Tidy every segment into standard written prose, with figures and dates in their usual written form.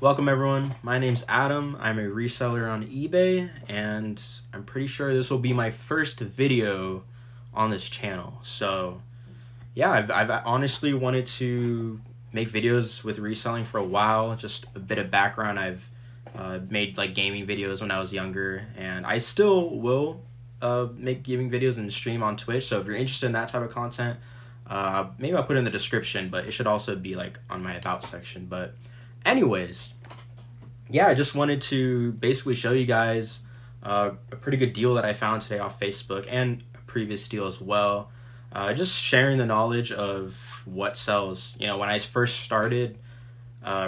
Welcome everyone, my name's Adam. I'm a reseller on eBay and I'm pretty sure this will be my first video on this channel. So yeah, I've honestly wanted to make videos with reselling for a while. Just a bit of background, I've made like gaming videos when I was younger, and I still will make gaming videos and stream on Twitch. So if you're interested in that type of content, maybe I'll put it in the description, but it should also be like on my about section. But anyways, yeah, I just wanted to basically show you guys a pretty good deal that I found today off Facebook, and a previous deal as well. Just sharing the knowledge of what sells. You know, when I first started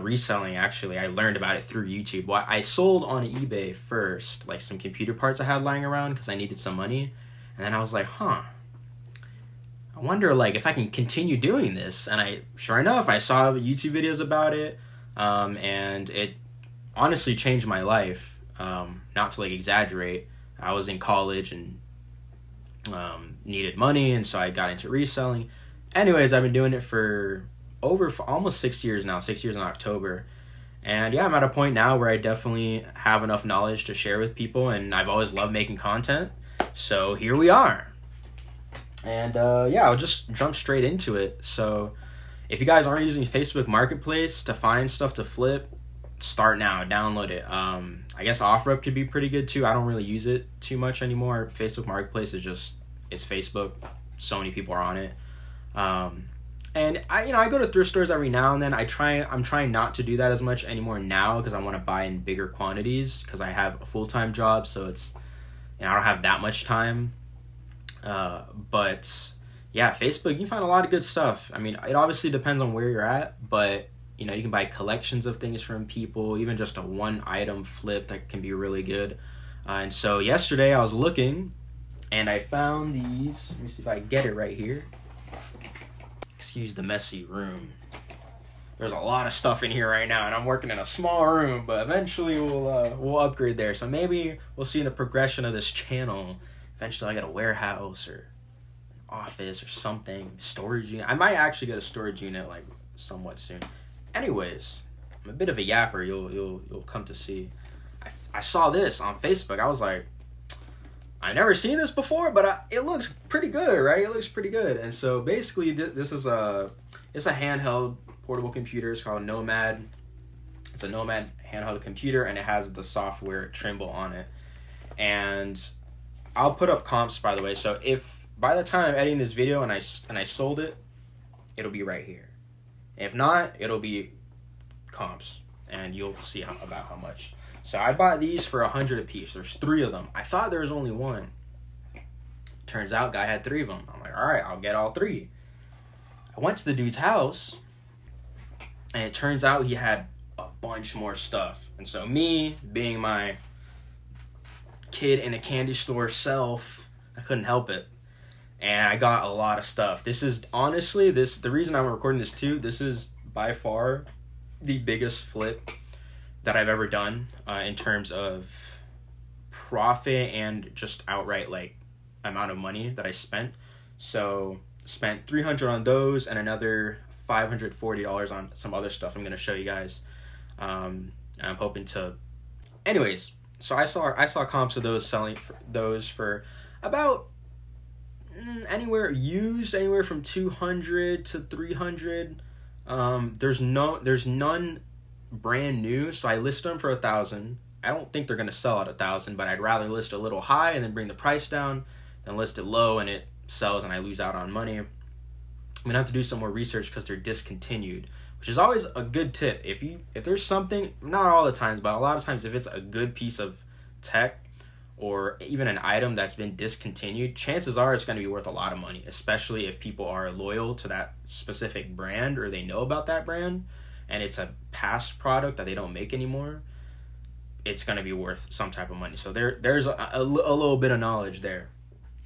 reselling, actually, I learned about it through YouTube. Well, I sold on eBay first, like some computer parts I had lying around because I needed some money. And then I was like, I wonder like if I can continue doing this. And sure enough, I saw YouTube videos about it, and it honestly changed my life. Not to like exaggerate, I was in college and needed money, and so I got into reselling. Anyways, I've been doing it for almost 6 years now, 6 years in October. And yeah, I'm at a point now where I definitely have enough knowledge to share with people, and I've always loved making content. So here we are. And yeah, I'll just jump straight into it. So if you guys aren't using Facebook Marketplace to find stuff to flip, start now, download it. I guess OfferUp could be pretty good too. I don't really use it too much anymore. Facebook Marketplace it's Facebook. So many people are on it. And I go to thrift stores every now and then. I'm trying not to do that as much anymore now because I want to buy in bigger quantities because I have a full-time job, so it's, I don't have that much time. But yeah, Facebook, you can find a lot of good stuff. I mean, it obviously depends on where you're at, but you can buy collections of things from people, even just a one item flip that can be really good. And so yesterday I was looking and I found these. Let me see if I get it right here. Excuse the messy room. There's a lot of stuff in here right now, and I'm working in a small room, but eventually we'll upgrade there. So maybe we'll see in the progression of this channel. Eventually I get a warehouse or office or something, storage unit. I might actually get a storage unit like somewhat soon. Anyways, I'm a bit of a yapper. You'll come to see. I saw this on Facebook. I was like, I've never seen this before, but it looks pretty good, right? It looks pretty good. And so basically, this is it's a handheld portable computer. It's called Nomad. It's a Nomad handheld computer, and it has the software Trimble on it. And I'll put up comps, by the way. So if by the time I'm editing this video and I sold it, it'll be right here. If not, it'll be comps, and you'll see about how much. So I bought these for $100 a piece. There's 3 of them. I thought there was only 1. Turns out, guy had 3 of them. I'm like, all right, I'll get all 3. I went to the dude's house, and it turns out he had a bunch more stuff. And so me, being my kid in a candy store self, I couldn't help it. And I got a lot of stuff. This is honestly, the reason I'm recording this too, this is by far the biggest flip that I've ever done in terms of profit and just outright like amount of money that I spent. So spent $300 on those and another $540 on some other stuff I'm going to show you guys. I'm hoping to, anyways, so I saw comps of those selling for those for about anywhere from 200 to 300. There's none brand new, so I listed them for 1,000. I don't think they're gonna sell at 1,000, but I'd rather list a little high and then bring the price down than list it low and it sells and I lose out on money. I'm gonna have to do some more research because they're discontinued, which is always a good tip. If there's something, not all the times, but a lot of times, if it's a good piece of tech or even an item that's been discontinued, chances are it's going to be worth a lot of money, especially if people are loyal to that specific brand or they know about that brand and it's a past product that they don't make anymore. It's going to be worth some type of money. So there's a little bit of knowledge there.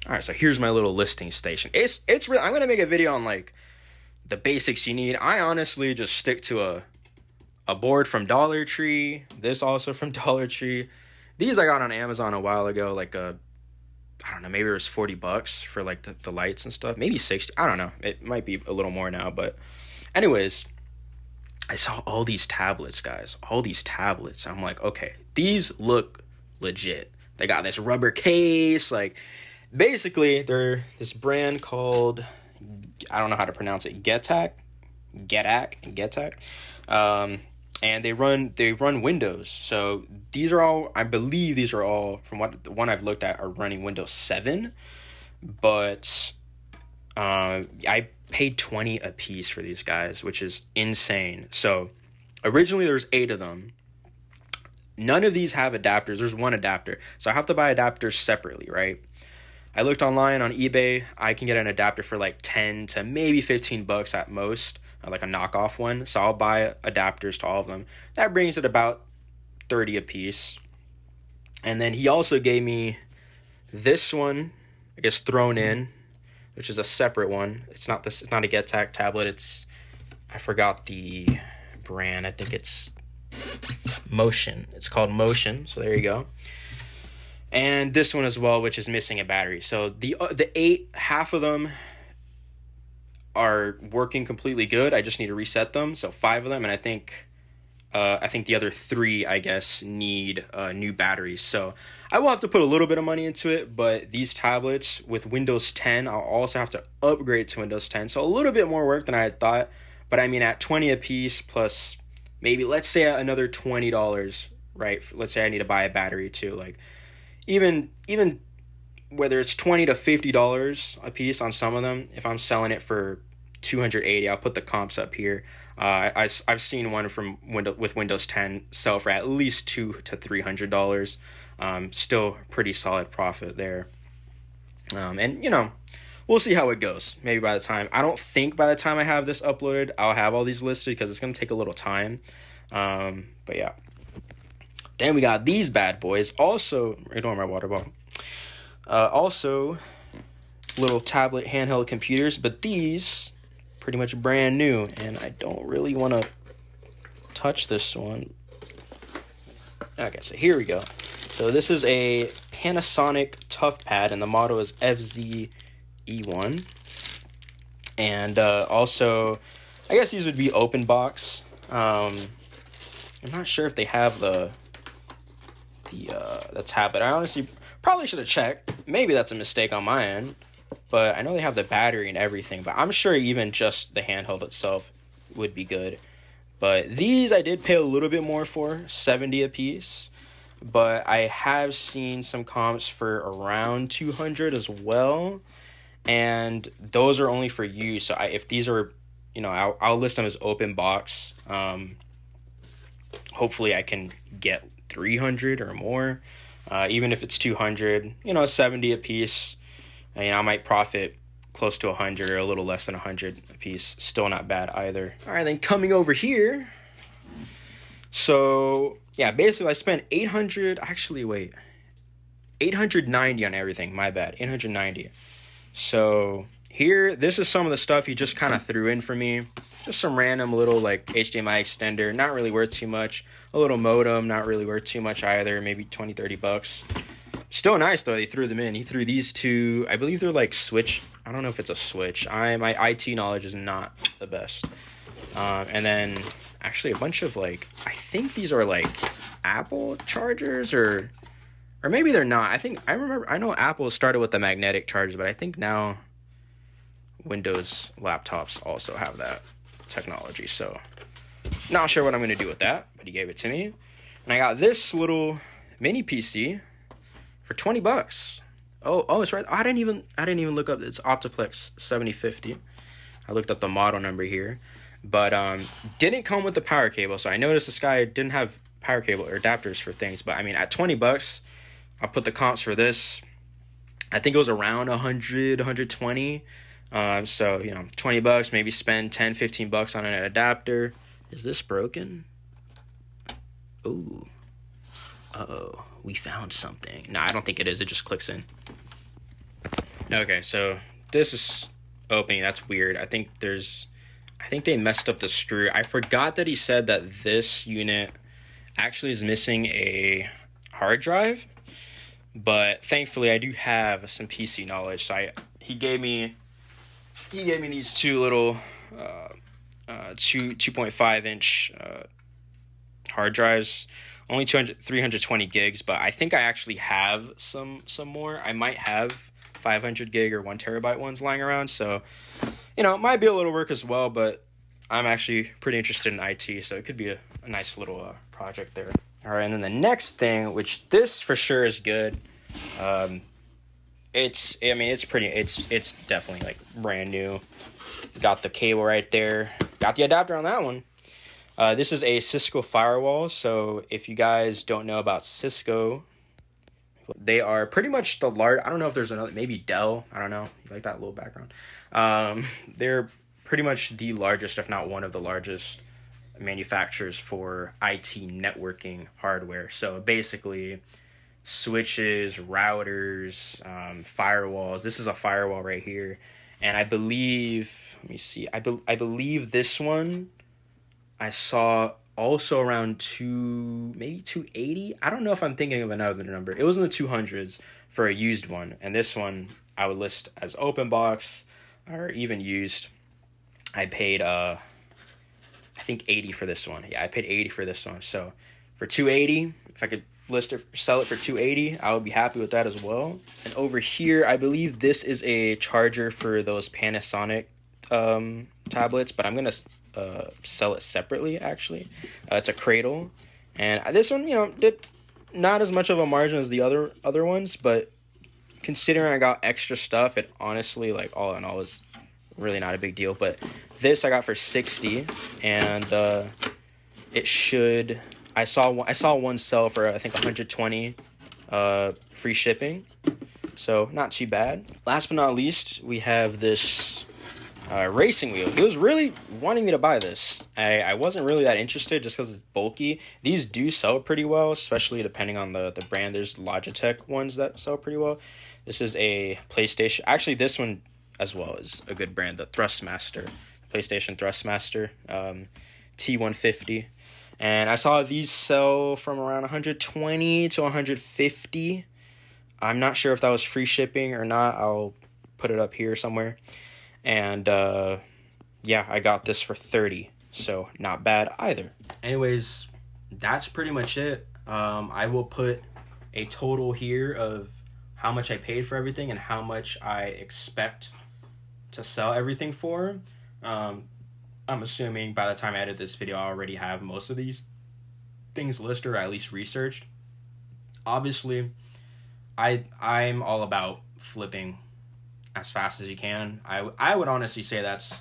All right, so here's my little listing station. It's really, I'm going to make a video on like the basics you need. I honestly just stick to a board from Dollar Tree, this also from Dollar Tree. These I got on Amazon a while ago, like I don't know, maybe it was $40 for like the lights and stuff, maybe 60. I don't know. It might be a little more now, but anyways, I saw all these tablets, guys. All these tablets. I'm like, okay, these look legit. They got this rubber case. Like, basically, they're this brand called, I don't know how to pronounce it, Getac. And they run Windows. So these are all, I believe these are all, from what the one I've looked at, are running Windows 7. But I paid $20 a piece for these guys, which is insane. So originally there was 8 of them. None of these have adapters. There's one adapter. So I have to buy adapters separately, right? I looked online on eBay. I can get an adapter for like 10 to maybe 15 bucks at most, like a knockoff one. So I'll buy adapters to all of them. That brings it about 30 a piece. And then he also gave me this one, I guess, thrown in, which is a separate one. It's not a Getac tablet. I forgot the brand. I think it's Motion. It's called Motion. So there you go. And this one as well, which is missing a battery. So the 8, half of them are working completely good. I just need to reset them. So 5 of them, and I think the other 3, I guess, need new batteries. So I will have to put a little bit of money into it, but these tablets with Windows 10, I'll also have to upgrade to Windows 10. So a little bit more work than I had thought. But I mean, at 20 a piece plus maybe, let's say, another $20, right? Let's say I need to buy a battery too. Like, even whether it's $20 to $50 a piece on some of them, if I'm selling it for $280, I'll put the comps up here. I've seen one with Windows 10 sell for at least $200 to $300. Still pretty solid profit there. And we'll see how it goes. Maybe I don't think by the time I have this uploaded, I'll have all these listed, because it's going to take a little time. But yeah. Then we got these bad boys. Also, ignore my water bottle. Also, little tablet handheld computers, but these pretty much brand new, and I don't really want to touch this one. Okay, so here we go. So this is a Panasonic ToughPad, and the model is FZE1. And also, I guess these would be open box. I'm not sure if they have the tablet. I honestly probably should have checked. Maybe that's a mistake on my end, but I know they have the battery and everything, but I'm sure even just the handheld itself would be good. But these I did pay a little bit more for, $70 a piece, but I have seen some comps for around $200 as well, and those are only for use. So if these are, I'll list them as open box. Hopefully I can get $300 or more. Even if it's $200, $70 a piece. I might profit close to $100 or a little less than $100 a piece. Still not bad either. All right, then coming over here. So yeah, basically I spent $890 on everything. My bad, $890. So here, this is some of the stuff he just kind of threw in for me. Just some random little like HDMI extender, not really worth too much. A little modem, not really worth too much either, maybe 20, 30 bucks. Still nice though, he threw them in. He threw these 2, I believe they're like switch. I don't know if it's a switch. My IT knowledge is not the best. And then actually a bunch of I think these are like Apple chargers, or maybe they're not. I know Apple started with the magnetic chargers, but I think now Windows laptops also have that technology. So not sure what I'm going to do with that, but he gave it to me. And I got this little mini PC for $20. Oh, it's right. I didn't even look up. It's Optiplex 7050. I looked up the model number here, but didn't come with the power cable. So I noticed this guy didn't have power cable or adapters for things. But I mean, at $20, I'll put the comps for this. I think it was around 100, 120. So $20, maybe spend 10, 15 bucks on an adapter. Is this broken? Ooh. Uh-oh, we found something. No, I don't think it is. It just clicks in. Okay, so this is opening. That's weird. I think they messed up the screw. I forgot that he said that this unit actually is missing a hard drive, but thankfully I do have some PC knowledge. So he gave me these 2 little 2.5 inch hard drives, only 320 gigs, but I think I actually have some more. I might have 500 gig or 1 terabyte ones lying around, so it might be a little work as well, but I'm actually pretty interested in IT, so it could be a nice little project there. All right, and then the next thing, which this for sure is good. It's definitely like brand new. Got the cable right there. Got the adapter on that one. This is a Cisco firewall. So if you guys don't know about Cisco, they are pretty much the large. I don't know if there's another, maybe Dell. I don't know. You like that little background? They're pretty much the largest, if not one of the largest, manufacturers for IT networking hardware. So basically, switches, routers, firewalls. This is a firewall right here, and I believe. Let me see. I believe this one I saw also around maybe 280. I don't know if I'm thinking of another number. It was in the 200s for a used one, and this one I would list as open box or even used. I paid I think 80 for this one. Yeah, I paid 80 for this one. So for 280, if I could sell it for 280, I would be happy with that as well. And over here, I believe this is a charger for those Panasonic tablets, but I'm gonna sell it separately. Actually, it's a cradle, and this one, did not as much of a margin as the other ones, but considering I got extra stuff, it honestly, like, all in all, is really not a big deal. But this I got for 60, and it should. I saw one sell for I think 120, free shipping, so not too bad. Last but not least, we have this racing wheel. He was really wanting me to buy this. I wasn't really that interested just because it's bulky. These do sell pretty well, especially depending on the brand. There's Logitech ones that sell pretty well. This is a PlayStation. Actually, this one as well is a good brand, the Thrustmaster, PlayStation Thrustmaster, T150. And I saw these sell from around 120 to 150. I'm not sure if that was free shipping or not. I'll put it up here somewhere. And yeah, I got this for 30, so not bad either. Anyways, that's pretty much it. I will put a total here of how much I paid for everything and how much I expect to sell everything for. I'm assuming by the time I edit this video, I already have most of these things listed or at least researched. Obviously, I'm all about flipping as fast as you can. I would honestly say that's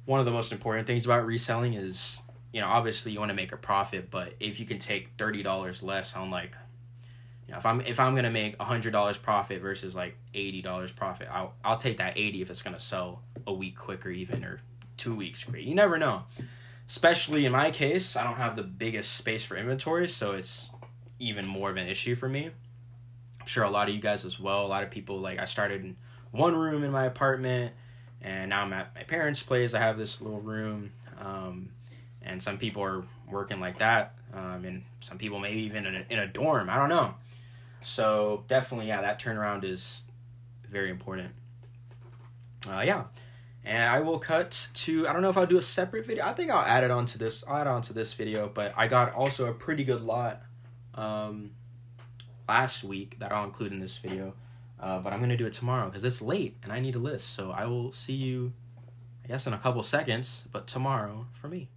one of the most important things about reselling is, obviously you want to make a profit, but if you can take $30 less on, like, if I'm going to make $100 profit versus like $80 profit, I'll take that 80 if it's going to sell a week quicker even, or 2 weeks quicker. You never know. Especially in my case, I don't have the biggest space for inventory, so it's even more of an issue for me. I'm sure a lot of you guys as well. A lot of people, like, I started in one room in my apartment, and now I'm at my parents' place. I have this little room, and some people are working like that, and some people maybe even in a dorm. I don't know. So definitely, yeah, that turnaround is very important. Yeah, and I will cut to. I don't know if I'll do a separate video. I think I'll add it onto this. I'll add it onto this video. But I got also a pretty good lot last week that I'll include in this video. But I'm gonna do it tomorrow because it's late and I need a list. So I will see you, I guess, in a couple seconds. But tomorrow for me.